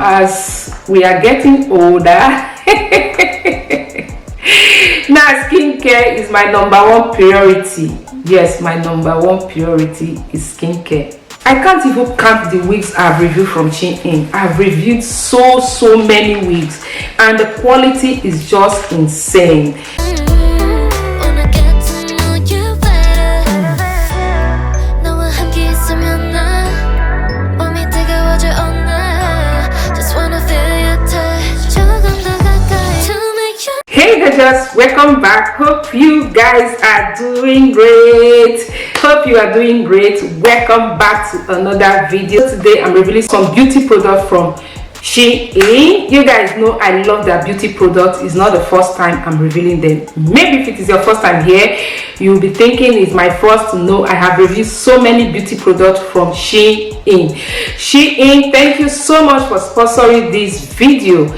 as we are getting older, now skincare is my #1 priority. Yes, my #1 priority is skincare. I can't even count the wigs I've reviewed from SHEIN. I've reviewed so many wigs, and the quality is just insane. Hey guys, welcome back. Hope you guys are doing great. Welcome back to another video. Today I'm revealing some beauty products from SHEIN. You guys know I love their beauty products. It's not the first time I'm revealing them. Maybe if it is your first time here, you'll be thinking it's my first. No, I have reviewed so many beauty products from SHEIN. SHEIN, thank you so much for sponsoring this video.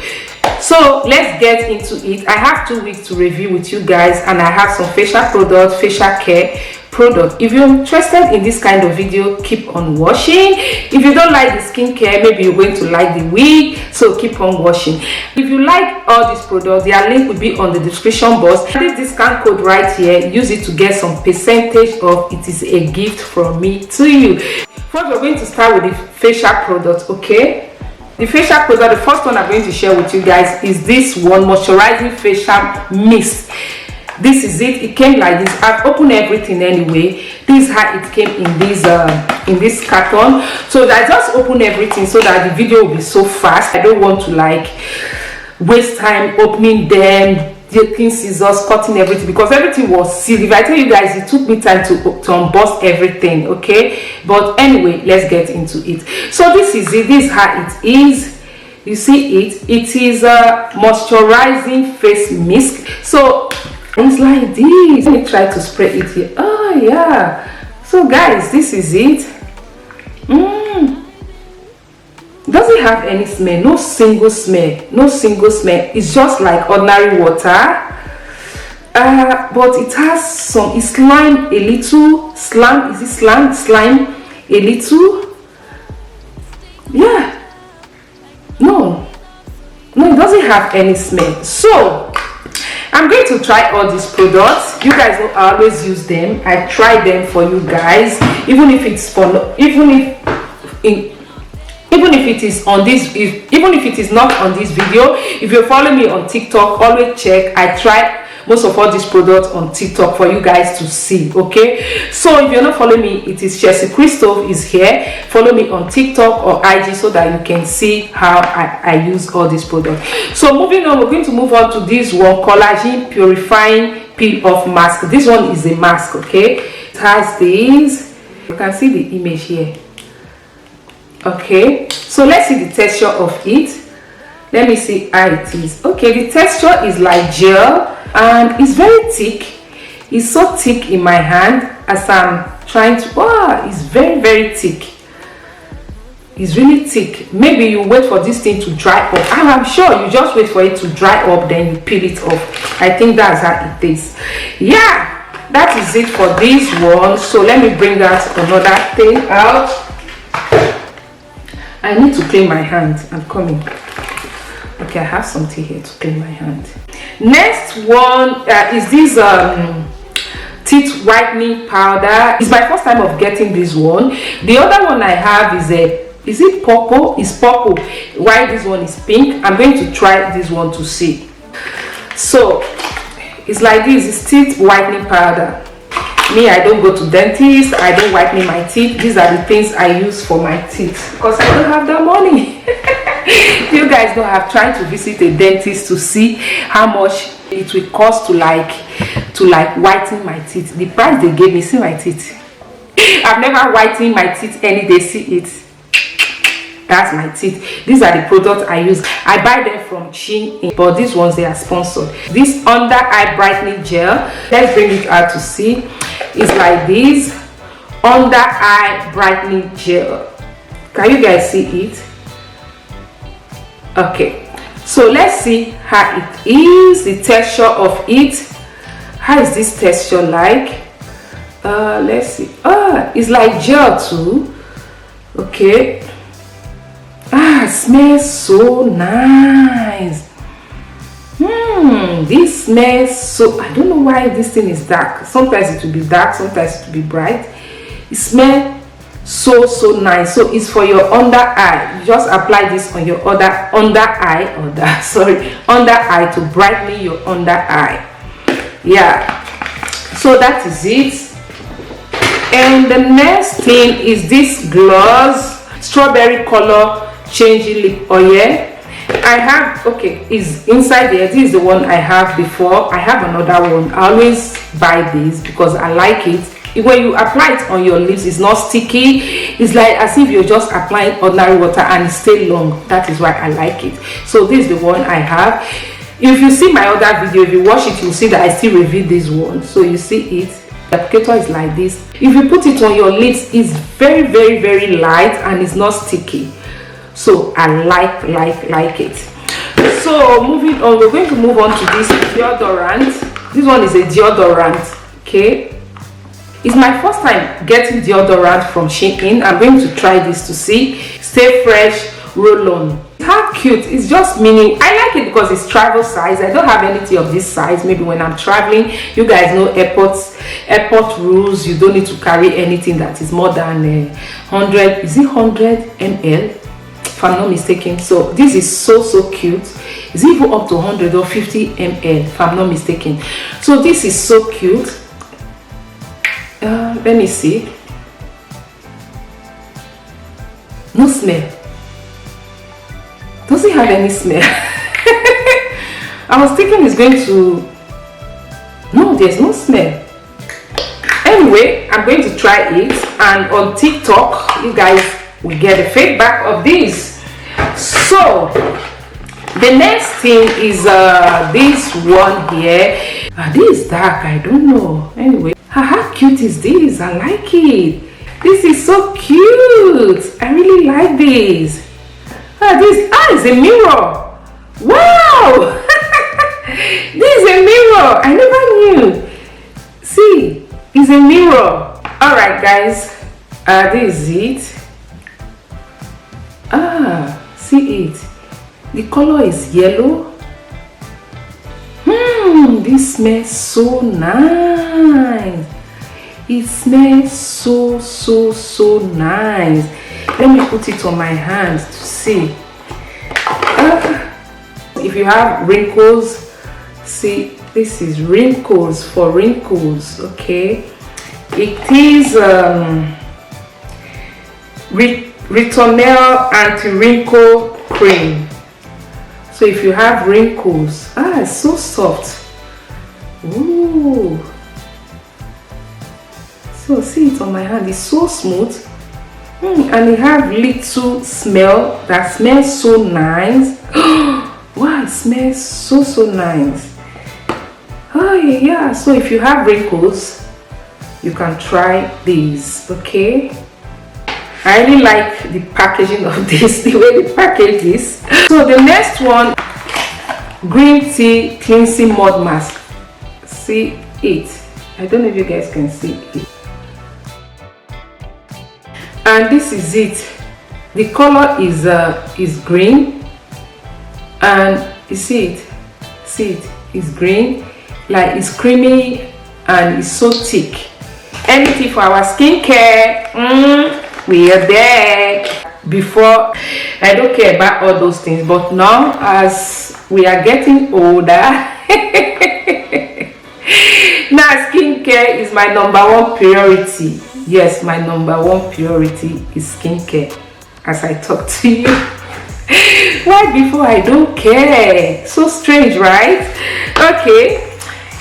So let's get into it. I have 2 weeks to review with you guys, and I have some facial products, facial care product. If you're interested in this kind of video, keep on watching. If you don't like the skincare, maybe you're going to like the wig, so keep on watching. If you like all these products, their link will be on the description box. This discount code right here, use it to get some percentage off. It is a gift from me to you. First, we're going to start with the facial products, okay? The facial product, the first one I'm going to share with you guys is this one, moisturizing facial mist. This is it. It came like this. I've opened everything anyway. This is how it came in this carton. So I just opened everything so that the video will be so fast. I don't want to like waste time opening them, taking scissors, cutting everything, because everything was sealed. If I tell you guys, it took me time to unbox everything, okay? But anyway, let's get into it. So this is it. This is how it is. You see it. It is a moisturizing face mist. So it's like this. Let me try to spray it here. Oh yeah. So guys, this is it. Doesn't have any smell, no single smell. It's just like ordinary water, but it has some, it's slime a little. Slime, is it slime a little? Yeah. No, it doesn't have any smell. So I'm going to try all these products. You guys know I always use them. I try them for you guys, even if it's for, even if it is on this, even if it is not on this video. If you follow me on TikTok, always check. I try most of all these products on TikTok for you guys to see, okay? So if you're not following me, it is Christophe is here. Follow me on TikTok or IG so that you can see how I use all these products. So moving on, we're going to move on to this one, collagen purifying peel off mask. This one is a mask, okay? It has this, you can see the image here. Okay, so let's see the texture of it. Let me see how it is. Okay, the texture is like gel, and it's very thick. It's so thick in my hand as I'm trying to, wow, it's very thick. It's really thick. Maybe you wait for this thing to dry up. I'm sure you just wait for it to dry up, then you peel it off. I think that's how it is. Yeah, that is it for this one. So let me bring that another thing out. I need to clean my hand. I'm coming. Okay, I have something here to clean my hand. Next one is this teeth whitening powder. It's my first time of getting this one. The other one I have is it purple? It's purple. Why this one is pink? I'm going to try this one to see. So it's like this. It's teeth whitening powder. Me, I don't go to dentist. I don't whiten my teeth. These are the things I use for my teeth because I don't have the money. You guys know I've tried to visit a dentist to see how much it will cost to like whiten my teeth. The price they gave me, see my teeth. I've never whitened my teeth any day. See it. That's my teeth. These are the products I use. I buy them from SHEIN, but these ones they are sponsored. This under eye brightening gel, let's bring it out to see. It's like this under eye brightening gel. Can you guys see it? Okay, so let's see how it is, the texture of it. How is this texture like? Let's see. It's like gel too. Okay. It smells so nice. This smells so, I don't know why this thing is dark. Sometimes it will be dark, sometimes it will be bright. It smells so nice. So it's for your under eye. You just apply this on your under eye to brighten your under eye. Yeah, so that is it. And the next thing is this gloss, strawberry color changing lip oil. I have, okay, is inside there. This is the one I have before. I have another one. I always buy this because I like it. When you apply it on your lips, it's not sticky. It's like as if you're just applying ordinary water and it stays long. That is why I like it. So this is the one I have. If you see my other video, if you watch it, you'll see that I still reviewed this one. So you see it. The applicator is like this. If you put it on your lips, it's very light and it's not sticky. So I like it. So moving on, we're going to move on to this deodorant. This one is a deodorant. Okay, it's my first time getting deodorant from SHEIN. I'm going to try this to see. Stay fresh roll on. How cute. It's just mini. I like it because it's travel size. I don't have anything of this size. Maybe when I'm traveling, you guys know airport rules, you don't need to carry anything that is more than 100, is it 100 ml if I'm not mistaken. So this is so cute. It's even up to 150 ml if I'm not mistaken. So this is so cute. Let me see. No smell. Doesn't have any smell. I was thinking it's going to, no, there's no smell. Anyway, I'm going to try it, and on TikTok you guys will get the feedback of this. So the next thing is this one here. This is dark, I don't know. Anyway, how cute is this? I like it. This is so cute. I really like this. This is a mirror. Wow. This is a mirror. I never knew. See, it's a mirror. All right guys, this is it. See it. The color is yellow. This smells so nice. It smells so nice. Let me put it on my hands to see. If you have wrinkles, see, this is wrinkles for wrinkles. Okay, it is Retinol anti-wrinkle cream. So if you have wrinkles, it's so soft. Ooh, so see it on my hand, it's so smooth. And it have little smell that smells so nice. Wow, it smells so nice. Oh yeah, so if you have wrinkles, you can try these. Okay, I really like the packaging of this, the way they package this. So the next one, green tea cleansing mud mask. See it. I don't know if you guys can see it. And this is it. The color is green, and you see it, it's green, like it's creamy and it's so thick. Anything for our skincare, we are there. Before, I don't care about all those things, but now as we are getting older, now skincare is my #1 priority. Yes, my #1 priority is skincare, as I talk to you. Why before I don't care? So strange, right? Okay,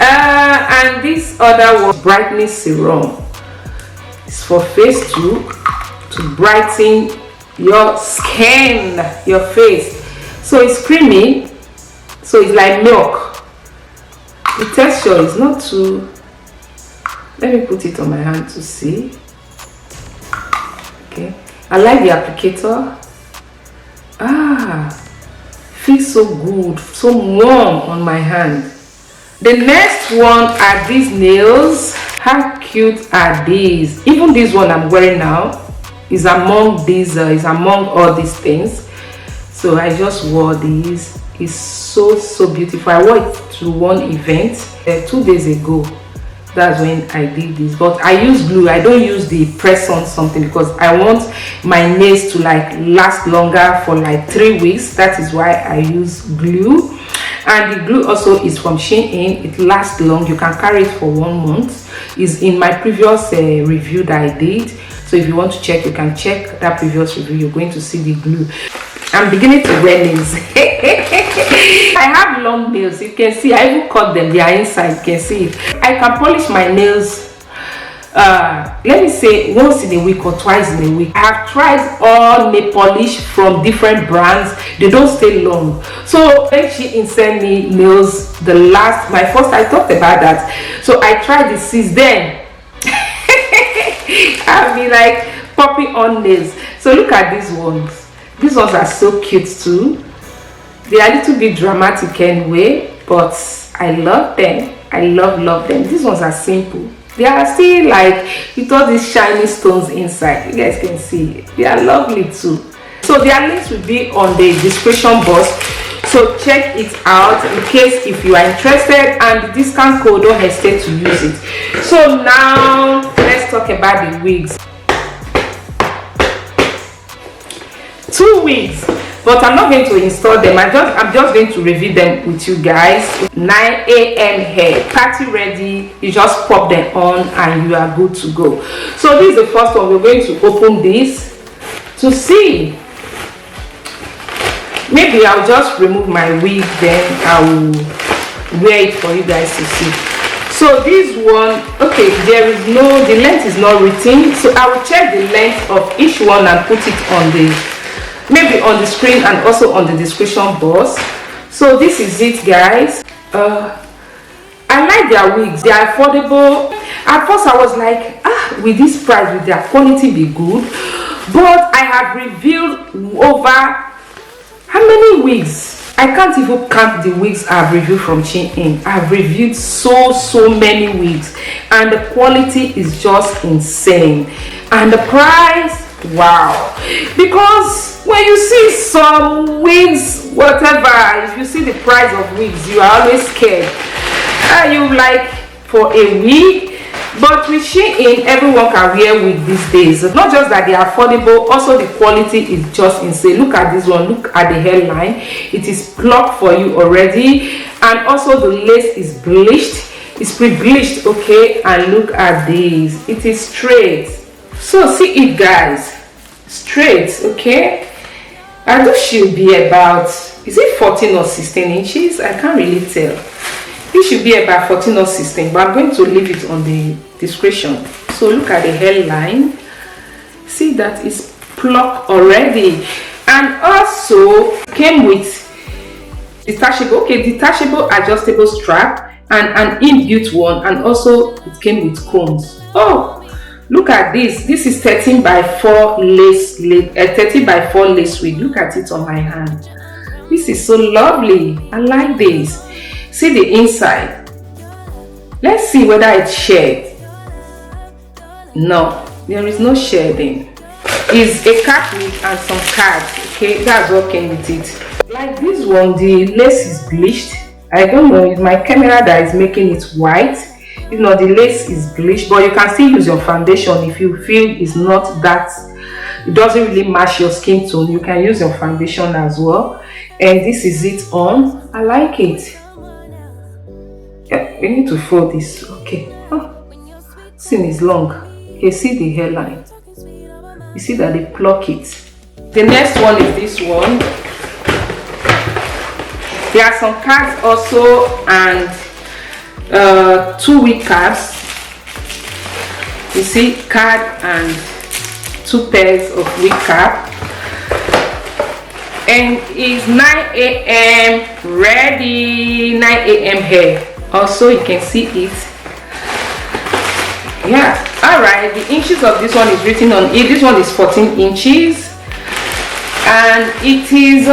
and this other one, brightening serum. It's for face too, to brighten your skin, your face. So it's creamy, so it's like milk. The texture is not too. Let me put it on my hand to see. Okay, I like the applicator. Feels so good, so warm on my hand. The next one are these nails. How cute are these? Even this one I'm wearing now is among these, is among all these things. So I just wore these. It's so beautiful. I wore it to one event 2 days ago. That's when I did this, but I use glue. I don't use the press on something because I want my nails to like last longer for like 3 weeks. That is why I use glue. And the glue also is from SHEIN. It lasts long. You can carry it for 1 month. It's in my previous review that I did. So if you want to check, you can check that previous review. You're going to see the glue. I'm beginning to wear nails. I have long nails. You can see I even cut them. They are inside. You can see it. I can polish my nails let me say once in a week or twice in a week. I have tried all nail polish from different brands. They don't stay long. So when she sent me nails, my first, I talked about that. So I tried it since then. I've been like popping on nails. So look at these ones. These ones are so cute too. They are a little bit dramatic anyway, but I love them. I love them. These ones are simple. They are still like with all these shiny stones inside. You guys can see they are lovely too. So their links will be on the description box, so check it out in case if you are interested, and the discount code, don't hesitate to use it. So now let's talk about the wigs. 2 wigs, but I'm not going to install them. I'm just going to review them with you guys. 9 a.m. hair, party ready. You just pop them on and you are good to go. So this is the first one. We're going to open this to see. Maybe I'll just remove my wig, then I'll wear it for you guys to see. So this one, okay, the length is not written, so I will check the length of each one and put it on maybe on the screen and also on the description box. So this is it, guys. I like their wigs. They are affordable. At first I was like, with this price, will their quality be good? But I have reviewed over how many wigs? I can't even count the wigs I've reviewed from SHEIN. I've reviewed so many wigs, and the quality is just insane, and the price, wow. Because when you see some wigs, whatever, if you see the price of wigs, you are always scared. You like for a wig. But with SHEIN, everyone can wear wig these days. Not just that they are affordable, also the quality is just insane. Look at this one. Look at the hairline. It is plucked for you already, and also the lace is bleached. It's pre-bleached, okay. And look at this. It is straight. So see it, guys. Straight, okay. I think she'll be about, is it 14 or 16 inches? I can't really tell. It should be about 14 or 16, but I'm going to leave it on the description. So look at the hairline. See that it's plucked already, and also came with detachable, detachable adjustable strap and an inbuilt one, and also it came with combs. Oh, look at this. This is 13 by 4 lace, 13 by 4 lace wig. Look at it on my hand. This is so lovely. I like this. See the inside. Let's see whether it's shaded. No, there is no shading. It's a cat wig and some cards. Okay, that's what came with it. Like this one, the lace is bleached. I don't know, it's my camera that is making it white. You know, the lace is bleached, but you can still use your foundation if you feel it's not that, it doesn't really match your skin tone. You can use your foundation as well. And this is it on. I like it. We need to fold this. Okay. This thing is long. You see the hairline. You see that they pluck it. The next one is this one. There are some cards also, and 2 wig caps. You see, card and 2 pairs of wig cap. And it's 9 a.m. ready. 9 a.m. hair. Also, you can see it. Yeah. All right. The inches of this one is written on it. This one is 14 inches, and it is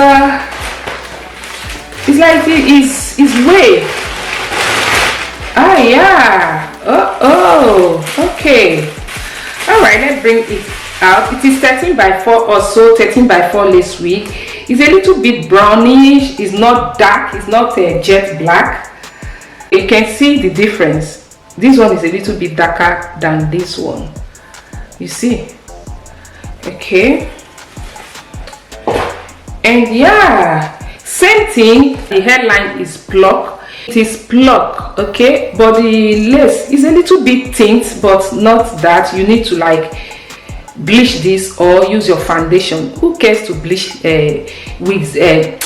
it's like it's wave. Ah, yeah. Oh, okay. All right. Let's bring it out. It is 13 by 4 also. 13 by 4 lace wig. It's a little bit brownish. It's not dark, it's not a jet black. You can see the difference. This one is a little bit darker than this one, you see. Okay, and yeah, same thing. The hairline is pluck. It is pluck, okay, but the lace is a little bit tint, but not that you need to like bleach this or use your foundation. Who cares to bleach wigs, the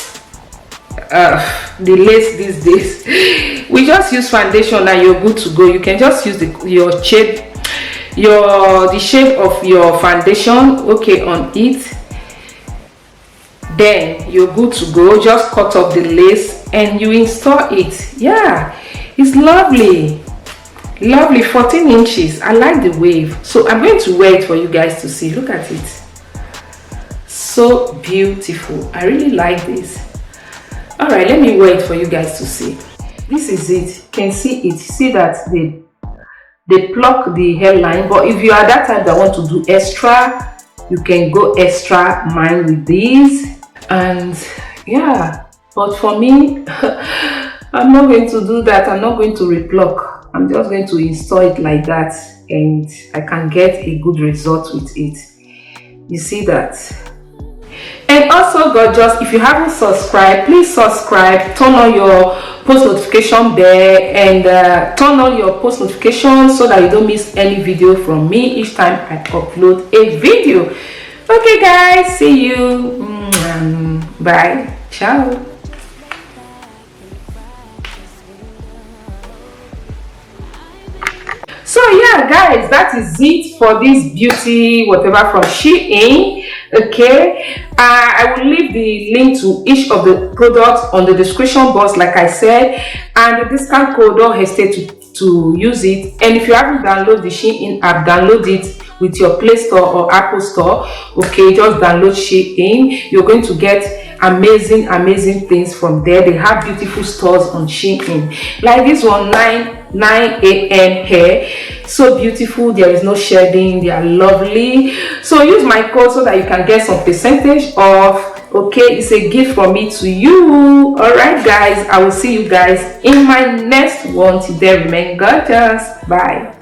lace these days? We just use foundation and you're good to go. You can just use the shape of your foundation, okay, on it. Then you're good to go. Just cut off the lace and you install it. Yeah, it's lovely, lovely. 14 inches. I like the wave, so I'm going to wear it for you guys to see. Look at it, so beautiful. I really like this. All right, let me wear it for you guys to see. This is it. You can see it. See that they pluck the hairline, but if you are that type that want to do extra, you can go extra mile with these. And yeah, but for me, I'm not going to do that. I'm not going to repluck. I'm just going to install it like that, and I can get a good result with it. You see that? And also, gorgeous, if you haven't subscribed, please subscribe, turn on your post notification bell, and turn on your post notifications so that you don't miss any video from me each time I upload a video. Okay guys, see you. Bye. Ciao. So yeah guys, that is it for this beauty whatever from SHEIN. Okay, I will leave the link to each of the products on the description box like I said, and the discount code. Don't hesitate to use it. And if you haven't downloaded the SHEIN app, download it with your Play Store or Apple Store. Okay, just download SHEIN. You're going to get amazing things from there. They have beautiful stores on SHEIN, like this one, 9 a.m. hair, so beautiful. There is no shedding. They are lovely. So use my code so that you can get some percentage off. Okay, it's a gift from me to you. All right guys, I will see you guys in my next one. Till then, remain gorgeous. Bye.